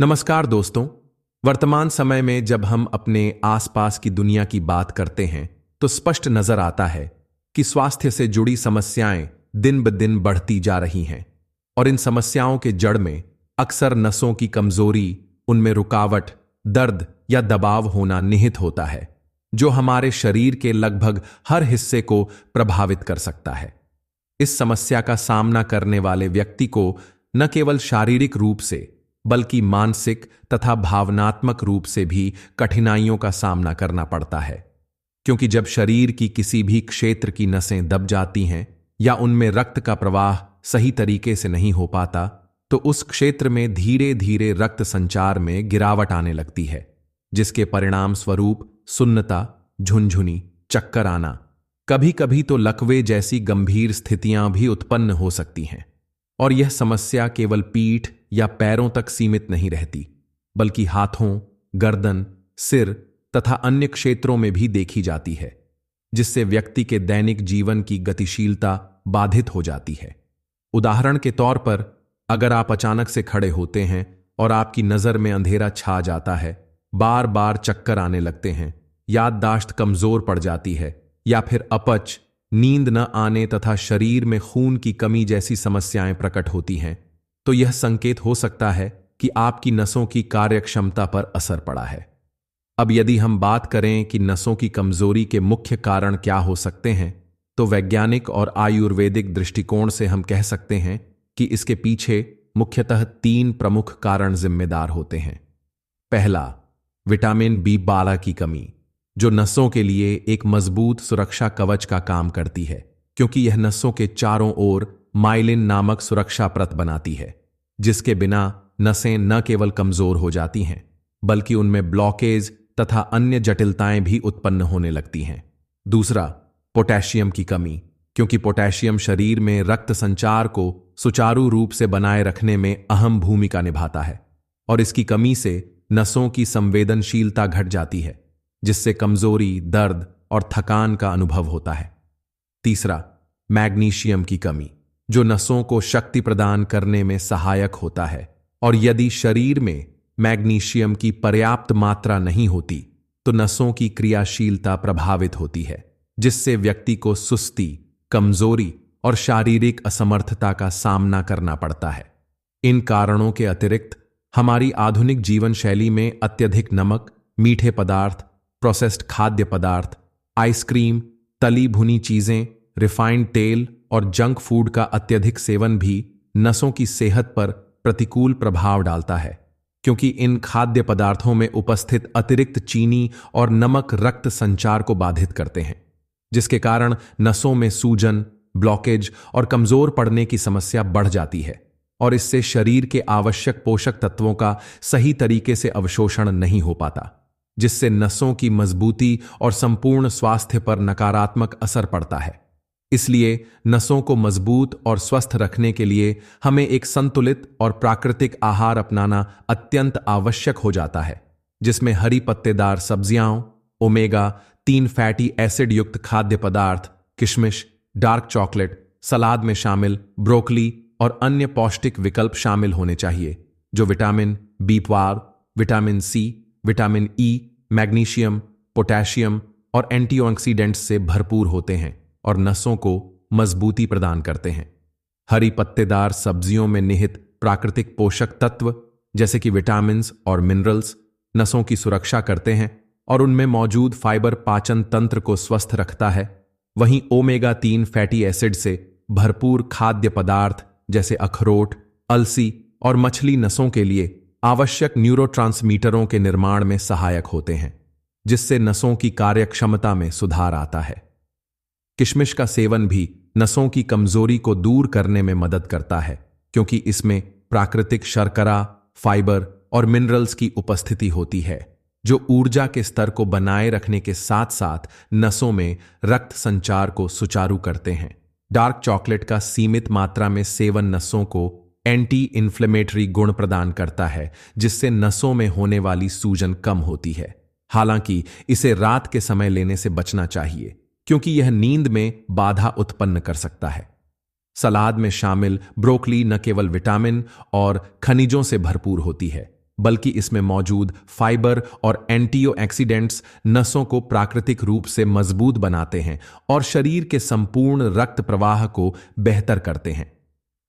नमस्कार दोस्तों। वर्तमान समय में जब हम अपने आसपास की दुनिया की बात करते हैं तो स्पष्ट नजर आता है कि स्वास्थ्य से जुड़ी समस्याएं दिन ब दिन बढ़ती जा रही हैं और इन समस्याओं के जड़ में अक्सर नसों की कमजोरी, उनमें रुकावट, दर्द या दबाव होना निहित होता है, जो हमारे शरीर के लगभग हर हिस्से को प्रभावित कर सकता है। इस समस्या का सामना करने वाले व्यक्ति को न केवल शारीरिक रूप से बल्कि मानसिक तथा भावनात्मक रूप से भी कठिनाइयों का सामना करना पड़ता है, क्योंकि जब शरीर की किसी भी क्षेत्र की नसें दब जाती हैं या उनमें रक्त का प्रवाह सही तरीके से नहीं हो पाता, तो उस क्षेत्र में धीरे धीरे रक्त संचार में गिरावट आने लगती है, जिसके परिणाम स्वरूप सुन्नता, झुनझुनी, चक्कर आना, कभी कभी तो लकवे जैसी गंभीर स्थितियां भी उत्पन्न हो सकती हैं। और यह समस्या केवल पीठ या पैरों तक सीमित नहीं रहती, बल्कि हाथों, गर्दन, सिर तथा अन्य क्षेत्रों में भी देखी जाती है, जिससे व्यक्ति के दैनिक जीवन की गतिशीलता बाधित हो जाती है। उदाहरण के तौर पर, अगर आप अचानक से खड़े होते हैं और आपकी नजर में अंधेरा छा जाता है, बार बार चक्कर आने लगते हैं, याददाश्त कमजोर पड़ जाती है, या फिर अपच, नींद न आने तथा शरीर में खून की कमी जैसी समस्याएं प्रकट होती हैं, तो यह संकेत हो सकता है कि आपकी नसों की कार्यक्षमता पर असर पड़ा है। अब यदि हम बात करें कि नसों की कमजोरी के मुख्य कारण क्या हो सकते हैं, तो वैज्ञानिक और आयुर्वेदिक दृष्टिकोण से हम कह सकते हैं कि इसके पीछे मुख्यतः 3 प्रमुख कारण जिम्मेदार होते हैं। पहला, विटामिन B12 की कमी, जो नसों के लिए एक मजबूत सुरक्षा कवच का काम करती है, क्योंकि यह नसों के चारों ओर माइलिन नामक सुरक्षा परत बनाती है, जिसके बिना नसें न केवल कमजोर हो जाती हैं, बल्कि उनमें ब्लॉकेज तथा अन्य जटिलताएं भी उत्पन्न होने लगती हैं। दूसरा, पोटेशियम की कमी, क्योंकि पोटेशियम शरीर में रक्त संचार को सुचारू रूप से बनाए रखने में अहम भूमिका निभाता है, और इसकी कमी से नसों की संवेदनशीलता घट जाती है, जिससे कमजोरी, दर्द और थकान का अनुभव होता है। तीसरा, मैग्नीशियम की कमी, जो नसों को शक्ति प्रदान करने में सहायक होता है, और यदि शरीर में मैग्नीशियम की पर्याप्त मात्रा नहीं होती तो नसों की क्रियाशीलता प्रभावित होती है, जिससे व्यक्ति को सुस्ती, कमजोरी और शारीरिक असमर्थता का सामना करना पड़ता है। इन कारणों के अतिरिक्त हमारी आधुनिक जीवन शैली में अत्यधिक नमक, मीठे पदार्थ, प्रोसेस्ड खाद्य पदार्थ, आइसक्रीम, तली भुनी चीजें, रिफाइंड तेल और जंक फूड का अत्यधिक सेवन भी नसों की सेहत पर प्रतिकूल प्रभाव डालता है, क्योंकि इन खाद्य पदार्थों में उपस्थित अतिरिक्त चीनी और नमक रक्त संचार को बाधित करते हैं, जिसके कारण नसों में सूजन, ब्लॉकेज और कमजोर पड़ने की समस्या बढ़ जाती है, और इससे शरीर के आवश्यक पोषक तत्वों का सही तरीके से अवशोषण नहीं हो पाता, जिससे नसों की मजबूती और संपूर्ण स्वास्थ्य पर नकारात्मक असर पड़ता है। इसलिए नसों को मजबूत और स्वस्थ रखने के लिए हमें एक संतुलित और प्राकृतिक आहार अपनाना अत्यंत आवश्यक हो जाता है, जिसमें हरी पत्तेदार सब्जियां, ओमेगा-3 फैटी एसिड युक्त खाद्य पदार्थ, किशमिश, डार्क चॉकलेट, सलाद में शामिल ब्रोकली और अन्य पौष्टिक विकल्प शामिल होने चाहिए, जो vitamin B12, vitamin C, vitamin E, magnesium, potassium और एंटीऑक्सीडेंट्स से भरपूर होते हैं और नसों को मजबूती प्रदान करते हैं। हरी पत्तेदार सब्जियों में निहित प्राकृतिक पोषक तत्व जैसे कि विटामिन्स और मिनरल्स नसों की सुरक्षा करते हैं, और उनमें मौजूद फाइबर पाचन तंत्र को स्वस्थ रखता है। वहीं ओमेगा-3 फैटी एसिड से भरपूर खाद्य पदार्थ जैसे अखरोट, अलसी और मछली नसों के लिए आवश्यक न्यूरोट्रांसमीटरों के निर्माण में सहायक होते हैं, जिससे नसों की कार्यक्षमता में सुधार आता है। किशमिश का सेवन भी नसों की कमजोरी को दूर करने में मदद करता है, क्योंकि इसमें प्राकृतिक शर्करा, फाइबर और मिनरल्स की उपस्थिति होती है, जो ऊर्जा के स्तर को बनाए रखने के साथ साथ नसों में रक्त संचार को सुचारू करते हैं। डार्क चॉकलेट का सीमित मात्रा में सेवन नसों को एंटी इन्फ्लेमेटरी गुण प्रदान करता है, जिससे नसों में होने वाली सूजन कम होती है। हालांकि इसे रात के समय लेने से बचना चाहिए, क्योंकि यह नींद में बाधा उत्पन्न कर सकता है। सलाद में शामिल ब्रोकली न केवल विटामिन और खनिजों से भरपूर होती है, बल्कि इसमें मौजूद फाइबर और एंटीऑक्सीडेंट्स नसों को प्राकृतिक रूप से मजबूत बनाते हैं और शरीर के संपूर्ण रक्त प्रवाह को बेहतर करते हैं।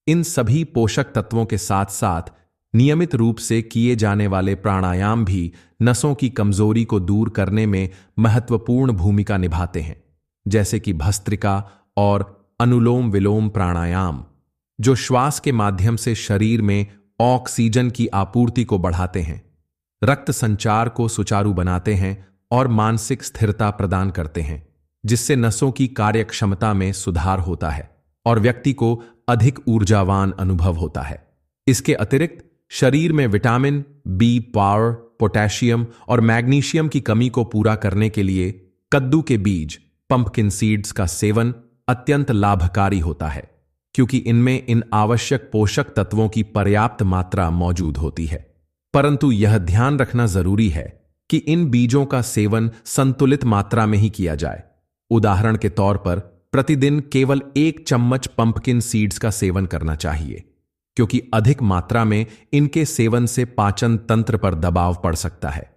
इन सभी पोषक तत्वों के साथ साथ नियमित रूप से किए जाने वाले प्राणायाम भी नसों की कमजोरी को दूर करने में महत्वपूर्ण भूमिका निभाते हैं, जैसे कि भस्त्रिका और अनुलोम विलोम प्राणायाम, जो श्वास के माध्यम से शरीर में ऑक्सीजन की आपूर्ति को बढ़ाते हैं, रक्त संचार को सुचारू बनाते हैं और मानसिक स्थिरता प्रदान करते हैं, जिससे नसों की कार्यक्षमता में सुधार होता है और व्यक्ति को अधिक ऊर्जावान अनुभव होता है। इसके अतिरिक्त शरीर में विटामिन बी पावर, पोटेशियम और मैग्नीशियम की कमी को पूरा करने के लिए कद्दू के बीज पंपकिन सीड्स का सेवन अत्यंत लाभकारी होता है, क्योंकि इनमें इन आवश्यक पोषक तत्वों की पर्याप्त मात्रा मौजूद होती है। परंतु यह ध्यान रखना जरूरी है कि इन बीजों का सेवन संतुलित मात्रा में ही किया जाए। उदाहरण के तौर पर प्रतिदिन केवल 1 चम्मच पंपकिन सीड्स का सेवन करना चाहिए, क्योंकि अधिक मात्रा में इनके सेवन से पाचन तंत्र पर दबाव पड़ सकता है।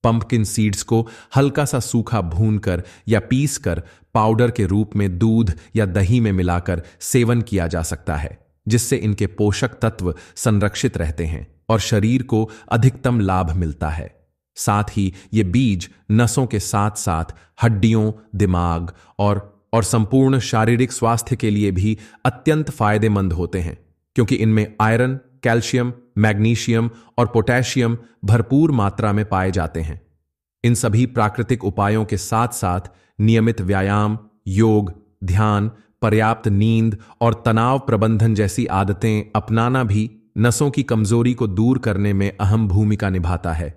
पंपकिन सीड्स को हल्का सा सूखा भूनकर या पीसकर पाउडर के रूप में दूध या दही में मिलाकर सेवन किया जा सकता है, जिससे इनके पोषक तत्व संरक्षित रहते हैं और शरीर को अधिकतम लाभ मिलता है। साथ ही ये बीज नसों के साथ साथ हड्डियों, दिमाग और संपूर्ण शारीरिक स्वास्थ्य के लिए भी अत्यंत फायदेमंद होते हैं, क्योंकि इनमें आयरन, कैल्शियम, मैग्नीशियम और पोटेशियम भरपूर मात्रा में पाए जाते हैं। इन सभी प्राकृतिक उपायों के साथ साथ नियमित व्यायाम, योग, ध्यान, पर्याप्त नींद और तनाव प्रबंधन जैसी आदतें अपनाना भी नसों की कमजोरी को दूर करने में अहम भूमिका निभाता है,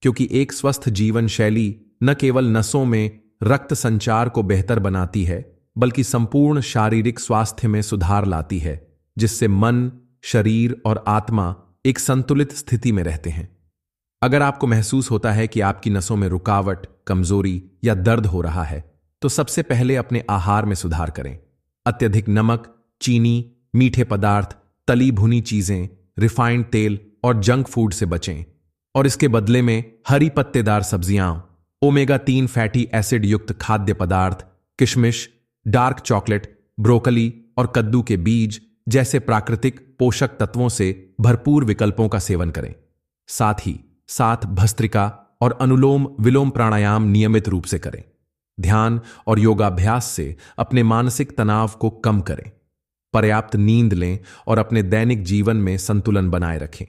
क्योंकि एक स्वस्थ जीवन शैली न केवल नसों में रक्त संचार को बेहतर बनाती है, बल्कि संपूर्ण शारीरिक स्वास्थ्य में सुधार लाती है, जिससे मन, शरीर और आत्मा एक संतुलित स्थिति में रहते हैं। अगर आपको महसूस होता है कि आपकी नसों में रुकावट, कमजोरी या दर्द हो रहा है, तो सबसे पहले अपने आहार में सुधार करें। अत्यधिक नमक, चीनी, मीठे पदार्थ, तली भुनी चीजें, रिफाइंड तेल और जंक फूड से बचें और इसके बदले में हरी पत्तेदार सब्जियां, ओमेगा 3 फैटी एसिड युक्त खाद्य पदार्थ, किशमिश, डार्क चॉकलेट, ब्रोकली और कद्दू के बीज जैसे प्राकृतिक पोषक तत्वों से भरपूर विकल्पों का सेवन करें। साथ भस्त्रिका और अनुलोम विलोम प्राणायाम नियमित रूप से करें। ध्यान और योगाभ्यास से अपने मानसिक तनाव को कम करें। पर्याप्त नींद लें और अपने दैनिक जीवन में संतुलन बनाए रखें,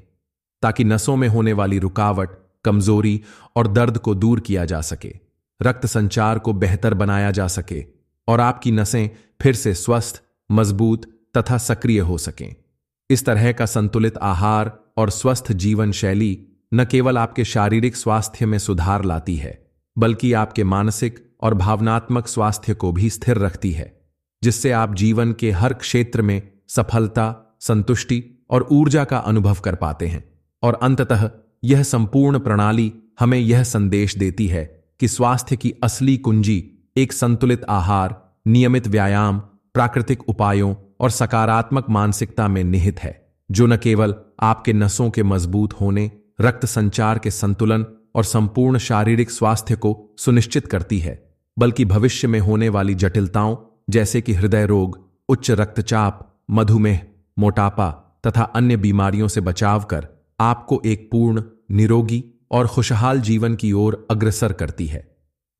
ताकि नसों में होने वाली रुकावट, कमजोरी और दर्द को दूर किया जा सके, रक्त संचार को बेहतर बनाया जा सके और आपकी नसें फिर से स्वस्थ, मजबूत तथा सक्रिय हो सकें। इस तरह का संतुलित आहार और स्वस्थ जीवन शैली न केवल आपके शारीरिक स्वास्थ्य में सुधार लाती है, बल्कि आपके मानसिक और भावनात्मक स्वास्थ्य को भी स्थिर रखती है, जिससे आप जीवन के हर क्षेत्र में सफलता, संतुष्टि और ऊर्जा का अनुभव कर पाते हैं। और अंततः यह संपूर्ण प्रणाली हमें यह संदेश देती है कि स्वास्थ्य की असली कुंजी एक संतुलित आहार, नियमित व्यायाम, प्राकृतिक उपायों और सकारात्मक मानसिकता में निहित है, जो न केवल आपके नसों के मजबूत होने, रक्त संचार के संतुलन और संपूर्ण शारीरिक स्वास्थ्य को सुनिश्चित करती है, बल्कि भविष्य में होने वाली जटिलताओं जैसे कि हृदय रोग, उच्च रक्तचाप, मधुमेह, मोटापा तथा अन्य बीमारियों से बचाव कर आपको एक पूर्ण, निरोगी और खुशहाल जीवन की ओर अग्रसर करती है।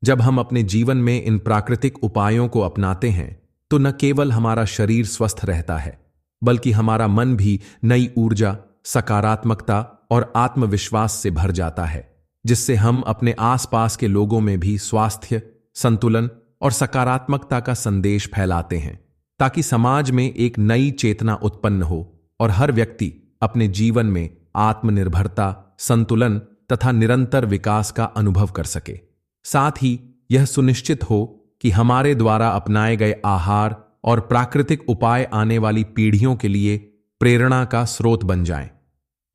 जब हम अपने जीवन में इन प्राकृतिक उपायों को अपनाते हैं, तो न केवल हमारा शरीर स्वस्थ रहता है, बल्कि हमारा मन भी नई ऊर्जा, सकारात्मकता और आत्मविश्वास से भर जाता है, जिससे हम अपने आसपास के लोगों में भी स्वास्थ्य, संतुलन और सकारात्मकता का संदेश फैलाते हैं, ताकि समाज में एक नई चेतना उत्पन्न हो और हर व्यक्ति अपने जीवन में आत्मनिर्भरता, संतुलन तथा निरंतर विकास का अनुभव कर सके। साथ ही यह सुनिश्चित हो कि हमारे द्वारा अपनाए गए आहार और प्राकृतिक उपाय आने वाली पीढ़ियों के लिए प्रेरणा का स्रोत बन जाएं।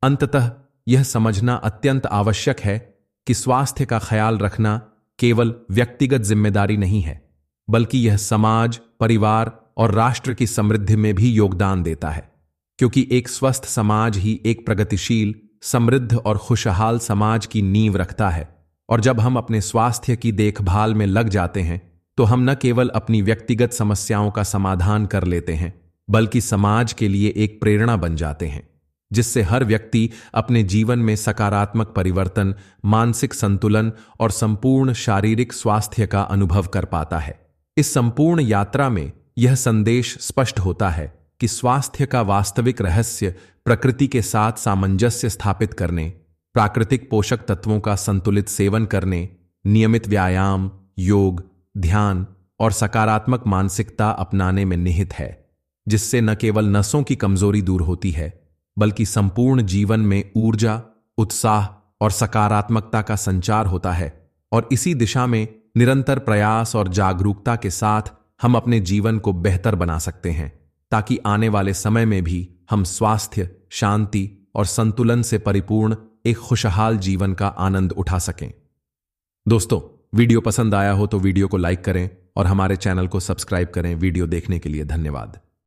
अंततः यह समझना अत्यंत आवश्यक है कि स्वास्थ्य का ख्याल रखना केवल व्यक्तिगत जिम्मेदारी नहीं है, बल्कि यह समाज, परिवार और राष्ट्र की समृद्धि में भी योगदान देता है, क्योंकि एक स्वस्थ समाज ही एक प्रगतिशील, समृद्ध और खुशहाल समाज की नींव रखता है। और जब हम अपने स्वास्थ्य की देखभाल में लग जाते हैं तो हम न केवल अपनी व्यक्तिगत समस्याओं का समाधान कर लेते हैं, बल्कि समाज के लिए एक प्रेरणा बन जाते हैं, जिससे हर व्यक्ति अपने जीवन में सकारात्मक परिवर्तन, मानसिक संतुलन और संपूर्ण शारीरिक स्वास्थ्य का अनुभव कर पाता है। इस संपूर्ण यात्रा में यह संदेश स्पष्ट होता है कि स्वास्थ्य का वास्तविक रहस्य प्रकृति के साथ सामंजस्य स्थापित करने, प्राकृतिक पोषक तत्वों का संतुलित सेवन करने, नियमित व्यायाम, योग, ध्यान और सकारात्मक मानसिकता अपनाने में निहित है, जिससे न केवल नसों की कमजोरी दूर होती है, बल्कि संपूर्ण जीवन में ऊर्जा, उत्साह और सकारात्मकता का संचार होता है। और इसी दिशा में निरंतर प्रयास और जागरूकता के साथ हम अपने जीवन को बेहतर बना सकते हैं, ताकि आने वाले समय में भी हम स्वास्थ्य, शांति और संतुलन से परिपूर्ण एक खुशहाल जीवन का आनंद उठा सकें। दोस्तों, वीडियो पसंद आया हो तो वीडियो को लाइक करें और हमारे चैनल को सब्सक्राइब करें। वीडियो देखने के लिए धन्यवाद।